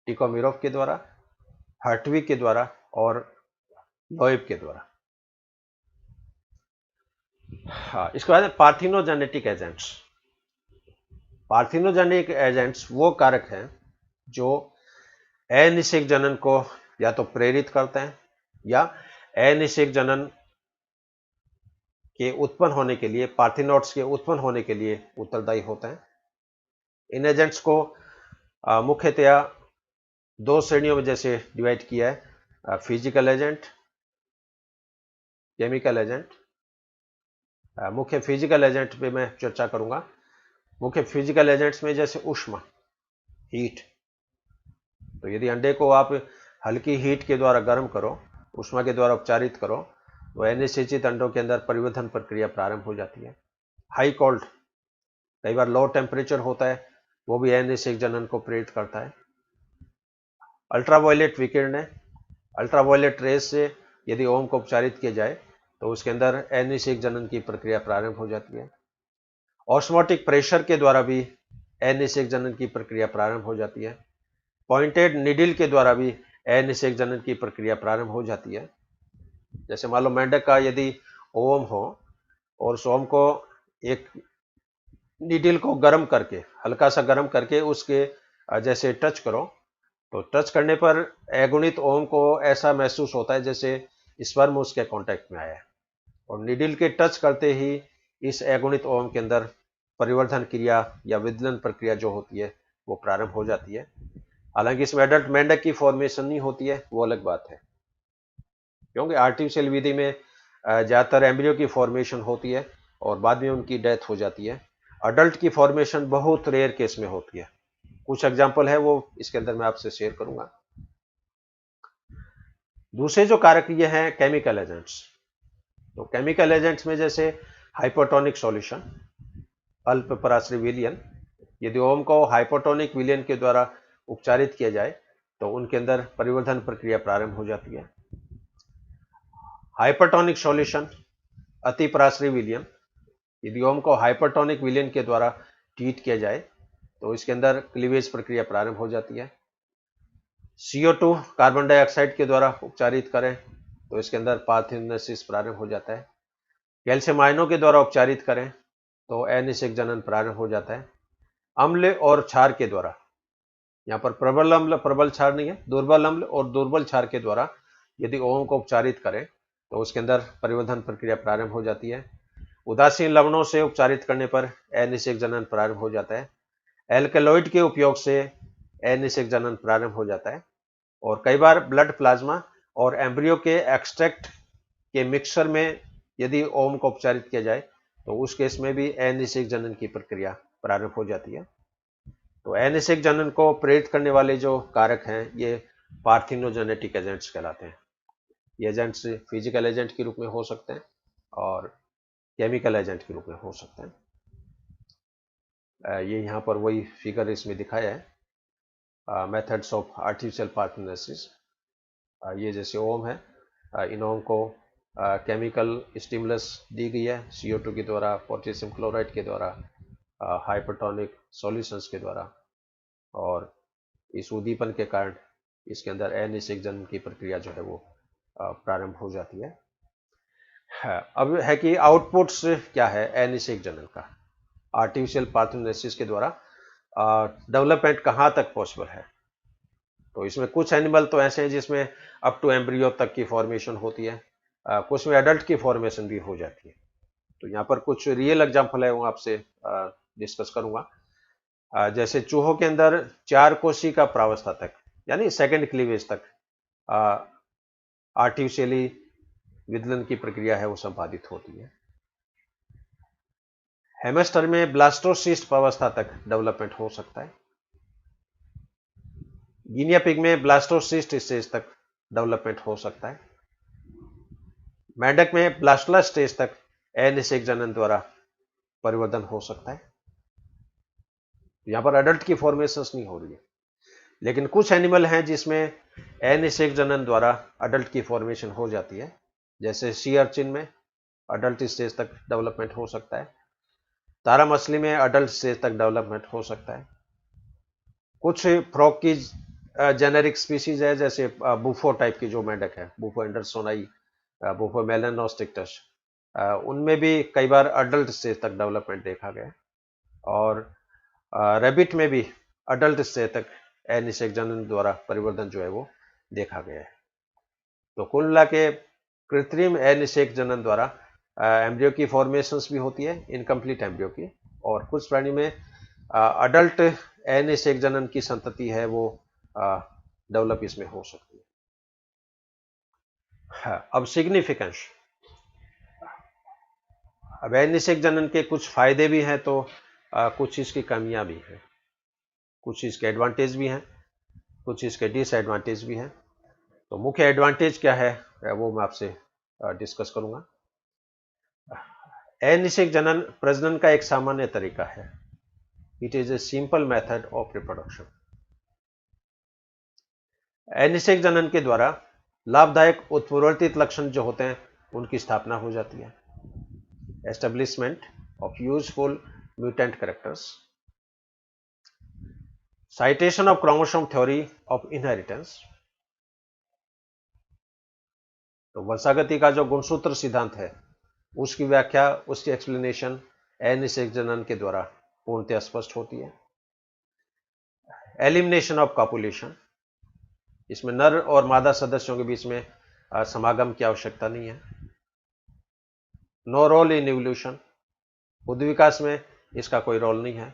टिकोमिरोव के द्वारा, हार्टविग के द्वारा और लोएब के द्वारा। हाँ, इसके बाद पार्थिनोजेनेटिक एजेंट्स। पार्थिनोजेनिक एजेंट्स वो कारक हैं जो अनिषेक जनन को या तो प्रेरित करते हैं या अनिषेक जनन के उत्पन्न होने के लिए, पार्थिनोड्स के उत्पन्न होने के लिए उत्तरदायी होते हैं। इन एजेंट्स को मुख्यतया दो श्रेणियों में जैसे डिवाइड किया है, फिजिकल एजेंट, केमिकल एजेंट। मुख्य फिजिकल एजेंट पे मैं चर्चा करूंगा। मुख्य फिजिकल एजेंट्स में जैसे ऊष्मा, हीट, तो यदि अंडे को आप हल्की हीट के द्वारा गर्म करो, ऊष्मा के द्वारा उपचारित करो, तो अनिषेचित अंडों के अंदर परिवर्धन प्रक्रिया प्रारंभ हो जाती है। हाई कोल्ड, कई बार लो टेम्परेचर होता है, वो भी अनिषेक जनन को प्रेरित करता है। अल्ट्रावायलेट विकिरण, अल्ट्रावायलेट रेस से यदि ओम को उपचारित किया जाए तो उसके अंदर अनिषेक जनन की प्रक्रिया प्रारंभ हो जाती है। ऑस्मोटिक प्रेशर के द्वारा भी अनिषेक जनन की प्रक्रिया प्रारंभ हो जाती है। पॉइंटेड निडिल के द्वारा भी अनिषेक जनन की प्रक्रिया प्रारंभ हो जाती है। जैसे मान लो मेंढक का यदि ओम हो और उस ओम को एक निडिल को गर्म करके, हल्का सा गर्म करके उसके जैसे टच करो, तो टच करने पर अगुणित ओम को ऐसा महसूस होता है जैसे स्पर्म उसके कांटेक्ट में आया है, और निडिल के टच करते ही इस अगुणित ओम के अंदर परिवर्धन क्रिया या विदलन प्रक्रिया जो होती है वो प्रारंभ हो जाती है। हालांकि इसमें एडल्ट मेंढक की फॉर्मेशन नहीं होती है, वो अलग बात है, क्योंकि आर्टिफिशियल विधि में ज़्यादातर एम्ब्रियो की फॉर्मेशन होती है और बाद में उनकी डेथ हो जाती है। अडल्ट की फॉर्मेशन बहुत रेयर केस में होती है। कुछ एग्जाम्पल है वो इसके अंदर मैं आपसे शेयर करूंगा। दूसरे जो कारक ये हैं केमिकल एजेंट्स। तो केमिकल एजेंट्स में जैसे हाइपोटोनिक सॉल्यूशन, अल्प पराश्रय विलयन, यदि ओम को हाइपोटोनिक विलयन के द्वारा उपचारित किया जाए तो उनके अंदर परिवर्धन प्रक्रिया प्रारंभ हो जाती है। हाइपरटोनिक सॉल्यूशन, अति पराश्रय विलयन, यदि ओम को हाइपरटोनिक विलयन के द्वारा ट्रीट किया जाए तो इसके अंदर क्लीवेज प्रक्रिया प्रारंभ हो जाती है। CO2 कार्बन डाइऑक्साइड के द्वारा उपचारित करें तो इसके अंदर पार्थिनोजेनेसिस प्रारंभ हो जाता है। कैल्शियम आयनों के द्वारा उपचारित करें तो अनिषेक जनन प्रारंभ हो जाता है। अम्ल और क्षार के द्वारा, यहाँ पर प्रबल अम्ल प्रबल क्षार नहीं है, दुर्बल अम्ल और दुर्बल क्षार के द्वारा यदि ओम को उपचारित करें तो उसके अंदर परिवर्धन प्रक्रिया प्रारंभ हो जाती है। उदासीन लवणों से उपचारित करने पर अनिषेक जनन प्रारंभ हो जाता है। एल्कलॉइड के उपयोग से अनिषेक जनन प्रारंभ हो जाता है। और कई बार ब्लड प्लाज्मा और एम्ब्रियो के एक्सट्रैक्ट के मिक्सचर में यदि ओम को उपचारित किया जाए तो उस केस में भी अनिषेक जनन की प्रक्रिया प्रारंभ हो जाती है। तो अनिषेक जनन को प्रेरित करने वाले जो कारक हैं ये पार्थिनोजेनेटिक एजेंट्स कहलाते हैं। ये एजेंट्स फिजिकल एजेंट के रूप में हो सकते हैं और केमिकल एजेंट के रूप में हो सकते हैं। ये यहाँ पर वही फिगर इसमें दिखाया है, मेथड्स ऑफ आर्टिफिशियल पार्थिनोजेनेसिस। ये जैसे ओम है, इन ओम को केमिकल स्टिमुलस दी गई है CO2 के द्वारा, पोटेशियम क्लोराइड के द्वारा, हाइपरटोनिक सॉल्यूशंस के द्वारा, और इस उद्दीपन के कारण इसके अंदर अनिषेक जनन की प्रक्रिया जो है वो प्रारंभ हो जाती है। अब है कि आउटपुट्स क्या है अनिषेक जनन का, आर्टिफिशियल पार्थिनोजेनेसिस के द्वारा डेवलपमेंट कहाँ तक पॉसिबल है। तो इसमें कुछ एनिमल तो ऐसे हैं जिसमें अप टू एम्ब्रियो तक की फॉर्मेशन होती है, कुछ में एडल्ट की फॉर्मेशन भी हो जाती है। तो यहाँ पर कुछ रियल एग्जांपल है वो आपसे डिस्कस करूंगा। जैसे चूहों के अंदर 4 कोशिका प्रावस्था तक यानी सेकंड क्लीवेज तक आर्टिफिशियली विदलन की प्रक्रिया है वो संपादित होती है। हेमस्टर में ब्लास्टोसिस्ट अवस्था तक डेवलपमेंट हो सकता है। गिनिया पिग में ब्लास्टोसिस्ट स्टेज तक डेवलपमेंट हो सकता है। मेंढक में ब्लास्टुला स्टेज तक अनिषेक जनन द्वारा परिवर्तन हो सकता है। यहां पर एडल्ट की फॉर्मेशंस नहीं हो रही है, लेकिन कुछ एनिमल हैं जिसमें अनिषेक जनन द्वारा अडल्ट की फॉर्मेशन हो जाती है। जैसे सी अर्चिन में अडल्ट स्टेज तक डेवलपमेंट हो सकता है। तारा मछली में अडल्ट स्टेज तक डेवलपमेंट हो सकता है। कुछ फ्रॉग की जेनेरिक स्पीसीज है, जैसे बुफो टाइप की जो मेंढक है, बुफो एंडरसोनाई, बुफो मेलानोस्टिक्टस, उनमें भी कई बार अडल्ट स्टेज तक डेवलपमेंट देखा गया है। और रैबिट में भी अडल्ट स्टेज तक अनिषेक जनन द्वारा परिवर्तन जो है वो देखा गया है। तो कुल मिला के कृत्रिम अनिषेक जनन द्वारा एम्ब्रियो की फॉर्मेशंस भी होती है, इनकम्प्लीट एम्ब्रियो की, और कुछ प्राणी में अडल्ट अनिषेक जनन की संतति है वो डेवलप इसमें हो सकती है। हाँ, अब सिग्निफिकेंस। अब अनिषेक जनन के कुछ फायदे भी हैं तो कुछ इसकी कमियां भी हैं, कुछ इसके एडवांटेज भी हैं, कुछ इसके डिसएडवांटेज भी हैं। तो मुख्य एडवांटेज क्या है वो मैं आपसे डिस्कस करूंगा। अनिषेक जनन प्रजनन का एक सामान्य तरीका है। It is a simple method of reproduction. अनिषेक जनन के द्वारा लाभदायक उत्परिवर्तित लक्षण जो होते हैं उनकी स्थापना हो जाती है। Establishment of useful mutant characters, citation of chromosome theory of inheritance. तो वंशागति का जो गुणसूत्र सिद्धांत है उसकी व्याख्या, उसकी एक्सप्लेनेशन अनिषेक जनन के द्वारा पूर्णतः स्पष्ट होती है। एलिमिनेशन ऑफ कॉपुलेशन, इसमें नर और मादा सदस्यों के बीच में समागम की आवश्यकता नहीं है। नो रोल इन इवोल्यूशन, बुद्धि विकास में इसका कोई रोल नहीं है।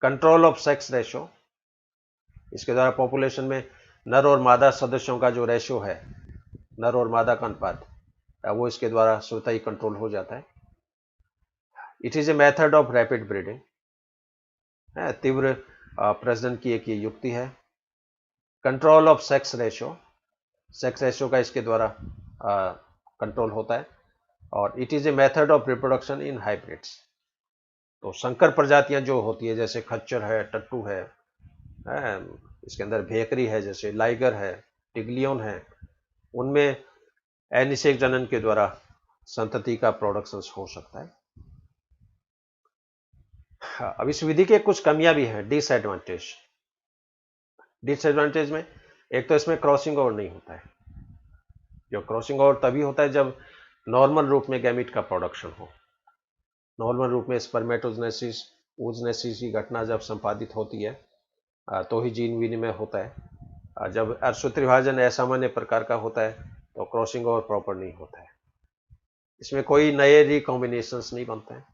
कंट्रोल ऑफ सेक्स रेशियो, इसके द्वारा पॉपुलेशन में नर और मादा सदस्यों का जो रेशियो है, नर और मादा का अनुपात, वो इसके द्वारा स्वतः ही कंट्रोल हो जाता है। It is a method of rapid breeding, तीव्र प्रजनन की एक ये युक्ति है। Control of sex ratio, sex ratio का इसके द्वारा कंट्रोल होता है। और it is a method of reproduction in hybrids. तो संकर प्रजातियां जो होती है, जैसे खच्चर है, टट्टू है, इसके अंदर भेकरी है, जैसे लाइगर है, टिग्लियन है, उनमें अनिषेक जनन के द्वारा संतति का प्रोडक्शन हो सकता है। अब इस विधि के कुछ कमियां भी हैं, डिसएडवांटेज। डिसएडवांटेज में एक तो इसमें क्रॉसिंग ओवर नहीं होता है। जो क्रॉसिंग ओवर तभी होता है जब नॉर्मल रूप में गैमीट का प्रोडक्शन हो। नॉर्मल रूप में स्पर्मेटोजेनेसिस, oogenesis की घटना जब संपादित होती है तो ही जीन विनिमय होता है। जब अर्धसूत्री विभाजन असामान्य प्रकार का होता है तो क्रॉसिंग ओवर प्रॉपर नहीं होता है, इसमें कोई नए रिकॉम्बिनेशंस नहीं बनते हैं।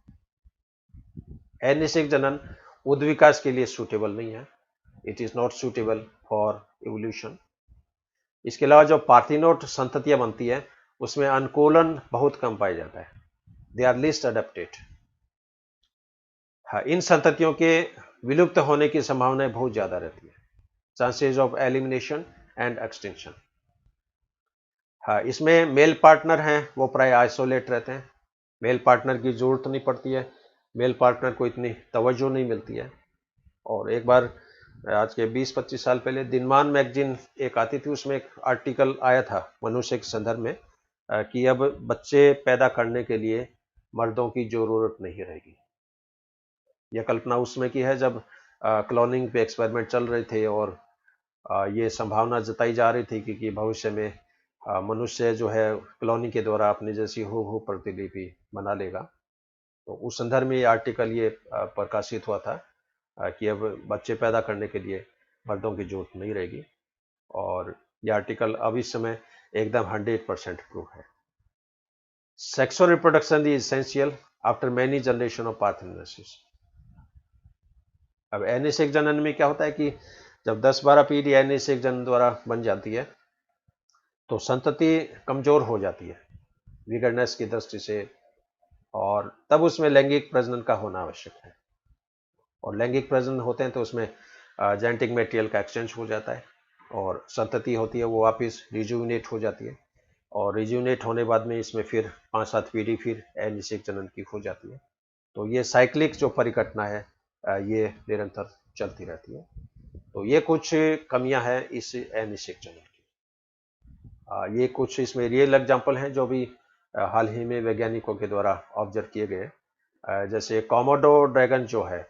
अनिषेक जनन उद् विकास के लिए सूटेबल नहीं है। It is not suitable for evolution. इसके अलावा जो पार्थिनोट संततियां बनती है उसमें अनुकूलन बहुत कम पाया जाता है। They are least adapted. हाँ, इन संततियों के विलुप्त होने की संभावना बहुत ज्यादा रहती है। Chances of elimination and extinction. हाँ, इसमें मेल पार्टनर हैं वो प्राय आइसोलेट रहते हैं। मेल पार्टनर की जरूरत नहीं पड़ती है, मेल पार्टनर को इतनी तवज्जो नहीं मिलती है। और एक बार आज के 20-25 साल पहले दिनमान मैगजीन एक आती थी, उसमें एक आर्टिकल आया था मनुष्य के संदर्भ में कि अब बच्चे पैदा करने के लिए मर्दों की जरूरत नहीं रहेगी। यह कल्पना उसमें की है जब क्लोनिंग पे एक्सपेरिमेंट चल रहे थे और ये संभावना जताई जा रही थी कि भविष्य में मनुष्य जो है क्लोनिंग के द्वारा अपनी जैसी हूबहू प्रतिलिपि बना लेगा। तो उस संदर्भ में ये आर्टिकल ये प्रकाशित हुआ था कि अब बच्चे पैदा करने के लिए मर्दों की जरूरत नहीं रहेगी। और यह आर्टिकल अब इस समय एकदम 100% प्रूव है। Sexual reproduction is essential after many generation of parthenogenesis. अब अनिषेक जनन में क्या होता है कि जब 10-12 पीढ़ी अनिषेक जनन द्वारा बन जाती है तो संतति कमजोर हो जाती है विगड़नेस की दृष्टि से, और तब उसमें लैंगिक प्रजनन का होना आवश्यक है। और लैंगिक प्रजनन होते हैं तो उसमें जेनेटिक मटेरियल का एक्सचेंज हो जाता है और संतति होती है वो वापस रिजुविनेट हो जाती है, और रिजुविनेट होने बाद में इसमें फिर 5-7 पीढ़ी फिर अनिषेक जनन की हो जाती है। तो ये साइक्लिक जो परिघटना है ये निरंतर चलती रहती है। तो ये कुछ कमियां हैं इस अनिषेक जनन की। ये कुछ इसमें रियल एग्जांपल हैं जो भी हाल ही में वैज्ञानिकों के द्वारा ऑब्जर्व किए गए। जैसे कोमोडो ड्रैगन जो है,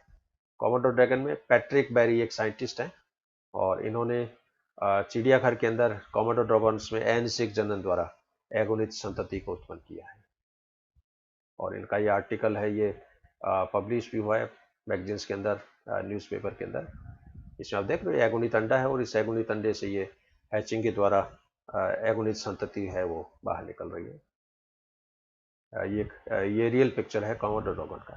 कोमोडो ड्रैगन में पैट्रिक बैरी एक साइंटिस्ट हैं और इन्होंने चिड़ियाघर के अंदर कोमोडो ड्रैगन्स में अनिषेक जनन द्वारा एगोनित संतति को उत्पन्न किया है। और इनका ये आर्टिकल है, ये पब्लिश भी हुआ है मैगजीन्स के अंदर, न्यूज़पेपर के अंदर। इसमें आप देख रहे हो एगोनित अंडा है और इस एगोनित अंडे से ये हैचिंग के द्वारा एगोनित संतति है वो बाहर निकल रही है। ये रियल पिक्चर है कोमोडो ड्रैगन का।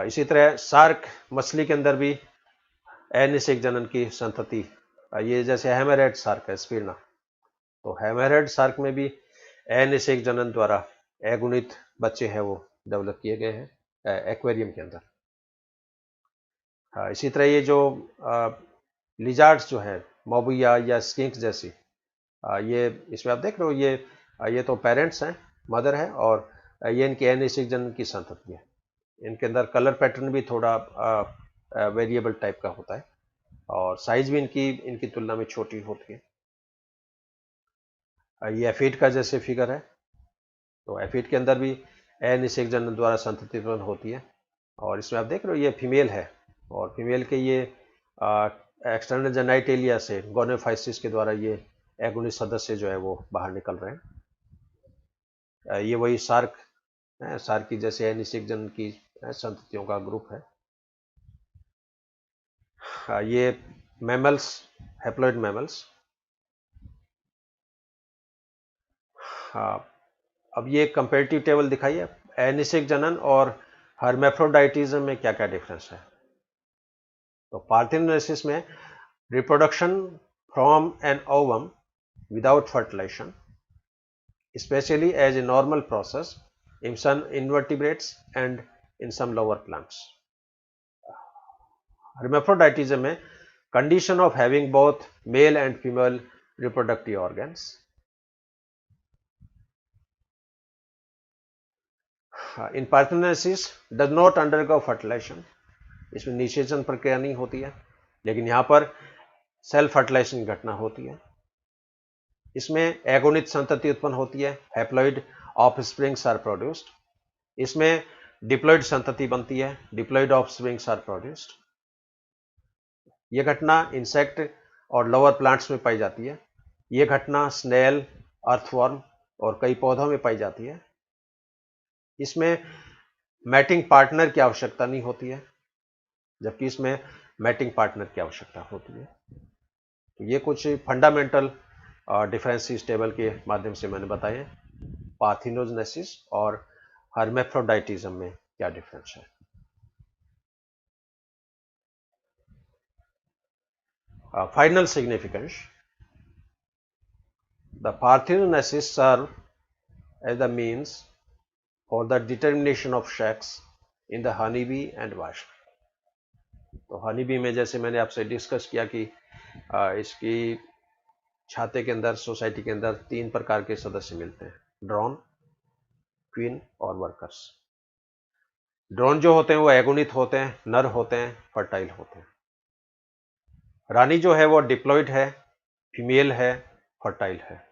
इसी तरह शार्क मछली के अंदर भी अनिषेक जनन की संतति, ये जैसे हैमरहेड शार्क है स्पिरना, तो हैमरहेड शार्क में भी अनिषेक जनन द्वारा एगुणित बच्चे हैं वो डेवलप किए गए हैं एक्वेरियम के अंदर। इसी तरह ये जो लिजार्ड्स जो है मोबुया या स्किंक्स जैसी, ये इसमें आप देख रहे हो ये तो पेरेंट्स हैं, मदर है, और ये इनके अनिषेक जनन की संतति है। इनके अंदर कलर पैटर्न भी थोड़ा वेरिएबल टाइप का होता है और साइज भी इनकी तुलना में छोटी होती है। ये एफिड का जैसे फिगर है, तो एफिड के अंदर भी अनिषेक जनन द्वारा संतति उत्पन्न होती है। और इसमें आप देख रहे हो ये फीमेल है और फीमेल के ये एक्सटर्नल जेनाइटेलिया से गोनोफाइसिस के द्वारा ये एगोनिस्ट सदस्य जो है वो बाहर निकल रहे हैं। ये वही शार्क है, शार्क की जैसे अनिषेक जनन की संततियों का ग्रुप है। ये मैमल्स, हैप्लॉइड मैमल्स। अब ये कंपेरेटिव टेबल दिखाइए अनिषेक जनन और हर्मेफ्रोडाइटिज्म में क्या क्या डिफरेंस है। तो पार्थेनोजेनेसिस में reproduction from an ovum without fertilisation, especially as a normal process in some invertebrates and in some lower plants. Hermaphroditism में condition of having both male and female reproductive organs. In parthenogenesis does not undergo fertilization. इसमें निषेचन प्रक्रिया नहीं होती है, लेकिन यहाँ पर सेल्फ फर्टिलाइजेशन घटना होती है। इसमें एगोनित संतति उत्पन्न होती है, हैप्लॉइड ऑफस्प्रिंग्स आर प्रोड्यूस्ड। इसमें डिप्लॉइड संतति बनती है, डिप्लॉइड ऑफस्प्रिंग्स आर प्रोड्यूस्ड। यह घटना इंसेक्ट और लोअर प्लांट्स में पाई जाती है। यह घटना स्नेल, अर्थवर्म और कई पौधों में पाई जाती है। इसमें मैटिंग पार्टनर की आवश्यकता नहीं होती है, जबकि इसमें मैटिंग पार्टनर की आवश्यकता होती है। तो ये कुछ फंडामेंटल डिफरेंस इस टेबल के माध्यम से मैंने बताए। पार्थेनोजेनेसिस और हर्मेफ्रोडाइटिज्म में क्या डिफरेंस है। Final significance: the parthenogenesis serve as the means for the determination of sex in the honeybee and wasp. तो हनीबी में जैसे मैंने आपसे डिस्कस किया कि इसकी छाते के अंदर, सोसाइटी के अंदर 3 प्रकार के सदस्य मिलते हैं, ड्रोन, क्वीन और वर्कर्स। ड्रोन जो होते हैं वो एगोनित होते हैं, नर होते हैं, फर्टाइल होते हैं। रानी जो है वो डिप्लॉइड है, फीमेल है, फर्टाइल है।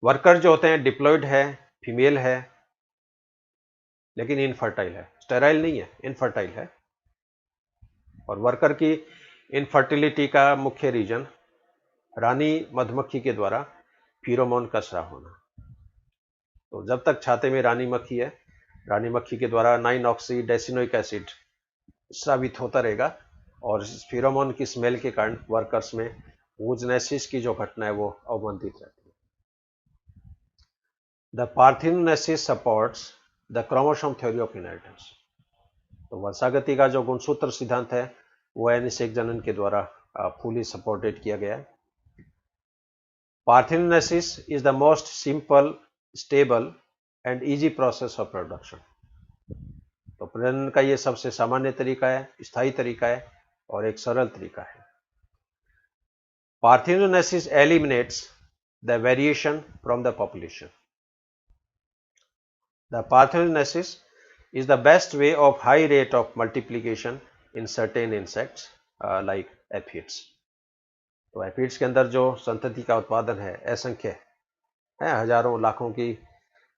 वर्कर जो होते हैं डिप्लॉइड है, फीमेल है, लेकिन इनफर्टाइल है, स्टेराइल नहीं है, इनफर्टाइल है। और वर्कर की इनफर्टिलिटी का मुख्य रीजन रानी मधुमक्खी के द्वारा फीरोमोन का स्राव होना। तो जब तक छाते में रानी मक्खी है, रानी मक्खी के द्वारा 9-ऑक्सी डेसिनोइक एसिड स्रावित होता रहेगा और इस फेरोमोन की स्मेल के कारण वर्कर्स में वूजनेसिस की जो घटना है वो अवमंदित रहती है। The parthenogenesis supports the chromosome theory of inheritance. तो वंशागति का जो गुणसूत्र सिद्धांत है वो अनिषेक जनन के द्वारा फुली सपोर्टेड किया गया है। Parthenogenesis is the most simple, stable and easy process of production. तो प्रजनन का ये सबसे सामान्य तरीका है, स्थायी तरीका है और एक सरल तरीका है। Parthenogenesis eliminates the variation from the population. The parthenogenesis is the best way of high rate of multiplication in certain insects like aphids. तो एफिड्स के अंदर जो संतति का उत्पादन है असंख्य है, हजारों लाखों की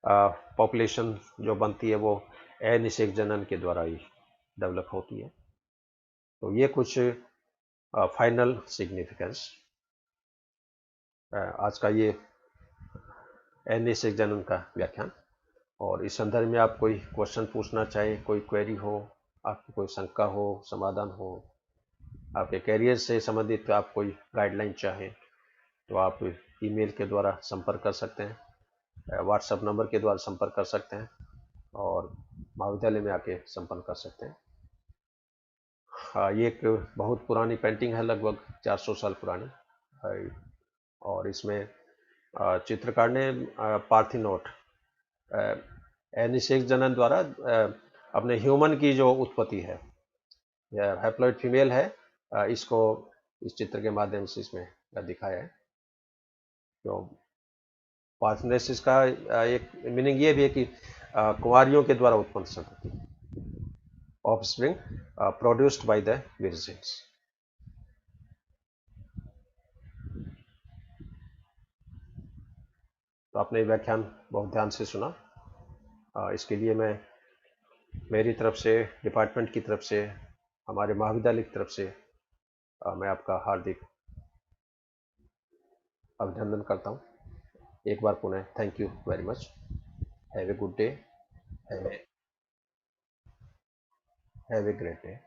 पॉपुलेशन जो बनती है वो अनिषेक जनन के द्वारा ही डेवलप होती है। तो ये कुछ फाइनल सिग्निफिकेंस आज का ये अनिषेक जनन का व्याख्यान। और इस संदर्भ में आप कोई क्वेश्चन पूछना चाहें, कोई क्वेरी हो, आपकी कोई शंका हो, समाधान हो, आपके कैरियर से संबंधित आप कोई गाइडलाइन चाहें तो आप ईमेल के द्वारा संपर्क कर सकते हैं, व्हाट्सएप नंबर के द्वारा संपर्क कर सकते हैं और महाविद्यालय में आके संपर्क कर सकते हैं। ये एक बहुत पुरानी पेंटिंग है, लगभग 400 साल पुरानी, और इसमें चित्रकार ने पार्थिनोट अनिषेक जनन द्वारा अपने ह्यूमन की जो उत्पत्ति है, यह हैप्लॉइड फीमेल है, इसको इस चित्र के माध्यम से इसमें दिखाया है। तो पार्थिनेसिस का एक मीनिंग ये भी है कि कुंवारियों के द्वारा उत्पन्न संतति, ऑफस्प्रिंग प्रोड्यूस्ड बाय द विर्जिन्स। तो आपने व्याख्यान बहुत ध्यान से सुना, इसके लिए मैं मेरी तरफ से, डिपार्टमेंट की तरफ से, हमारे महाविद्यालय की तरफ से मैं आपका हार्दिक अभिनंदन करता हूँ। एक बार पुनः thank you very much. Have a good day, have a great day.